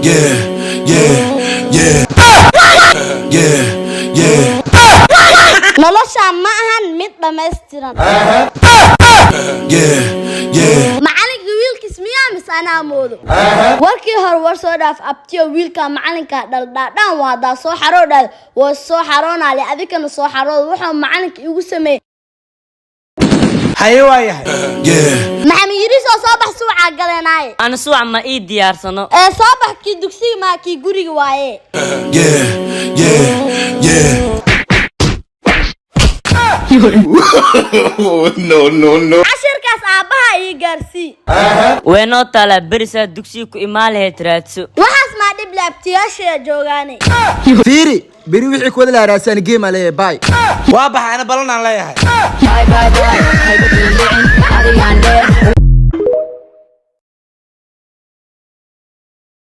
Yeah, yeah, yeah, yeah, yeah. nolosha ma ahan mid dhameystiran. Yeah, yeah. Macalinka wiilkiis miyaa mise anaa moodo? Warkii hore war soo dhaaf abtiyo wiilka macalinka dhaldhaan waa daa soo xaroodhaad waa soo xaroonaale adikana soo xarood wuxuu macalinka igu sameeyay. haye waayahay Yeah. Maxamed Yiriis oo soo bax suuca galeenay. أنا سوى ما إيه ديارسنا Soo bax kii dugsiga ma kii guriga waaye. Yeah, yeah, yeah. Cashirkaas aabaha ii gaarsii. وينو طالع برسا دكسيكو إمالها تراتسو Waxaas ma dhib laabtiyaasha joogaanay. fiiri beri wixii ku wada la raasaan game ale bye waa baxay ana balan aan leeyahay Bye bye bye,